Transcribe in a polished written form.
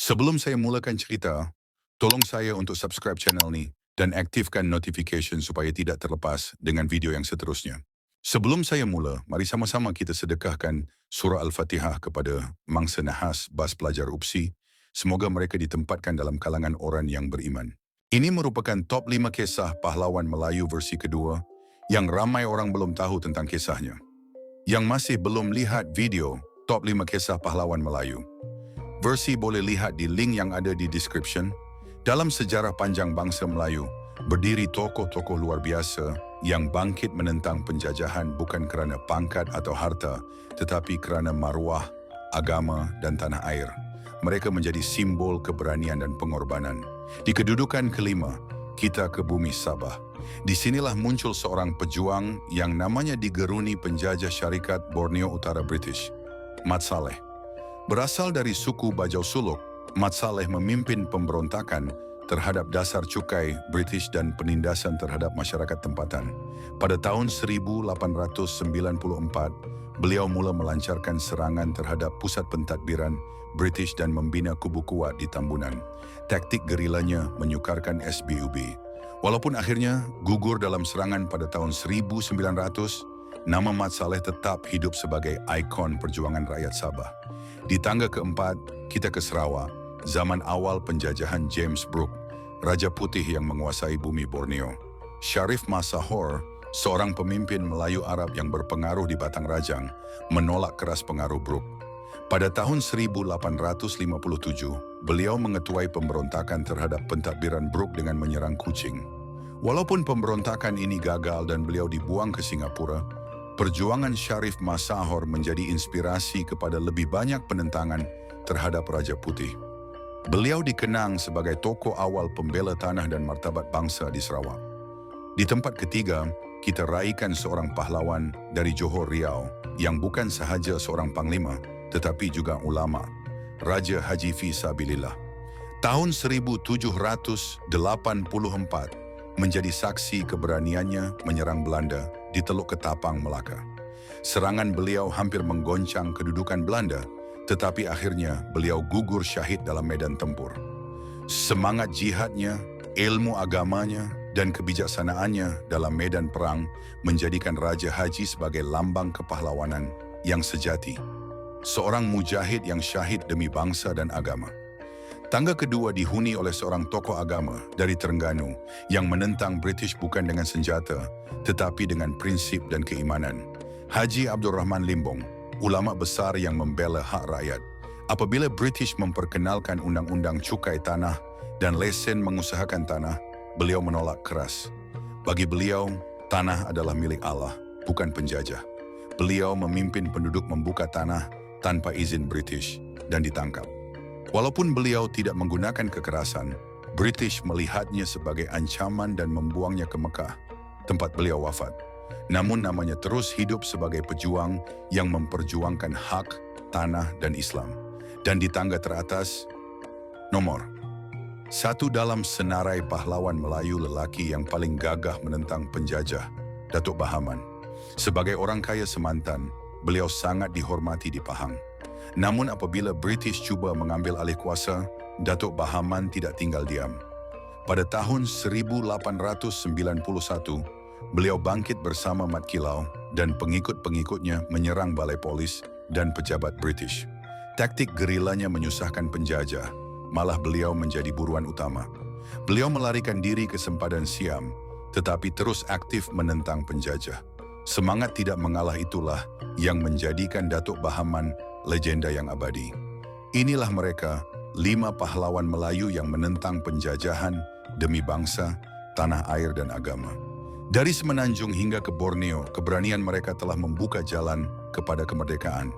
Sebelum saya mulakan cerita, tolong saya untuk subscribe channel ni dan aktifkan notification supaya tidak terlepas dengan video yang seterusnya. Sebelum saya mula, mari sama-sama kita sedekahkan surah Al-Fatihah kepada mangsa nahas bas pelajar UPSI. Semoga mereka ditempatkan dalam kalangan orang yang beriman. Ini merupakan top 5 kisah pahlawan Melayu versi kedua yang ramai orang belum tahu tentang kisahnya. Yang masih belum lihat video top 5 kisah pahlawan Melayu, versi boleh lihat di link yang ada di description. Dalam sejarah panjang bangsa Melayu, berdiri tokoh-tokoh luar biasa yang bangkit menentang penjajahan bukan kerana pangkat atau harta, tetapi kerana maruah, agama dan tanah air. Mereka menjadi simbol keberanian dan pengorbanan. Di kedudukan kelima, kita ke bumi Sabah. Di sinilah muncul seorang pejuang yang namanya digeruni penjajah syarikat Borneo Utara British, Mat Salleh. Berasal dari suku Bajau Suluk, Mat Salleh memimpin pemberontakan terhadap dasar cukai British dan penindasan terhadap masyarakat tempatan. Pada tahun 1894, beliau mula melancarkan serangan terhadap pusat pentadbiran British dan membina kubu kuat di Tambunan. Taktik gerilanya menyukarkan SBUB. Walaupun akhirnya gugur dalam serangan pada tahun 1900, nama Mat Salleh tetap hidup sebagai ikon perjuangan rakyat Sabah. Di tangga keempat, kita ke Sarawak, zaman awal penjajahan James Brooke, Raja Putih yang menguasai bumi Borneo. Sharif Masahor, seorang pemimpin Melayu Arab yang berpengaruh di Batang Rajang, menolak keras pengaruh Brooke. Pada tahun 1857, beliau mengetuai pemberontakan terhadap pentadbiran Brooke dengan menyerang Kuching. Walaupun pemberontakan ini gagal dan beliau dibuang ke Singapura, perjuangan Sharif Masahor menjadi inspirasi kepada lebih banyak penentangan terhadap Raja Putih. Beliau dikenang sebagai tokoh awal pembela tanah dan martabat bangsa di Sarawak. Di tempat ketiga, kita raikan seorang pahlawan dari Johor Riau yang bukan sahaja seorang panglima, tetapi juga ulama, Raja Haji Fisabilillah. Tahun 1784 menjadi saksi keberaniannya menyerang Belanda di Teluk Ketapang, Melaka. Serangan beliau hampir menggoncang kedudukan Belanda, tetapi akhirnya beliau gugur syahid dalam medan tempur. Semangat jihadnya, ilmu agamanya, dan kebijaksanaannya dalam medan perang menjadikan Raja Haji sebagai lambang kepahlawanan yang sejati. Seorang mujahid yang syahid demi bangsa dan agama. Tangga kedua dihuni oleh seorang tokoh agama dari Terengganu yang menentang British bukan dengan senjata, tetapi dengan prinsip dan keimanan. Haji Abdul Rahman Limbong, ulama besar yang membela hak rakyat. Apabila British memperkenalkan undang-undang cukai tanah dan lesen mengusahakan tanah, beliau menolak keras. Bagi beliau, tanah adalah milik Allah, bukan penjajah. Beliau memimpin penduduk membuka tanah tanpa izin British dan ditangkap. Walaupun beliau tidak menggunakan kekerasan, British melihatnya sebagai ancaman dan membuangnya ke Mekah, tempat beliau wafat. Namun namanya terus hidup sebagai pejuang yang memperjuangkan hak, tanah dan Islam. Dan di tangga teratas, nomor 1 dalam senarai pahlawan Melayu lelaki yang paling gagah menentang penjajah, Datuk Bahaman. Sebagai orang kaya semantan, beliau sangat dihormati di Pahang. Namun apabila British cuba mengambil alih kuasa, Datuk Bahaman tidak tinggal diam. Pada tahun 1891, beliau bangkit bersama Mat Kilau dan pengikut-pengikutnya menyerang balai polis dan pejabat British. Taktik gerilanya menyusahkan penjajah, malah beliau menjadi buruan utama. Beliau melarikan diri ke sempadan Siam, tetapi terus aktif menentang penjajah. Semangat tidak mengalah itulah yang menjadikan Datuk Bahaman legenda yang abadi. Inilah mereka, 5 pahlawan Melayu yang menentang penjajahan demi bangsa, tanah air dan agama. Dari Semenanjung hingga ke Borneo, keberanian mereka telah membuka jalan kepada kemerdekaan.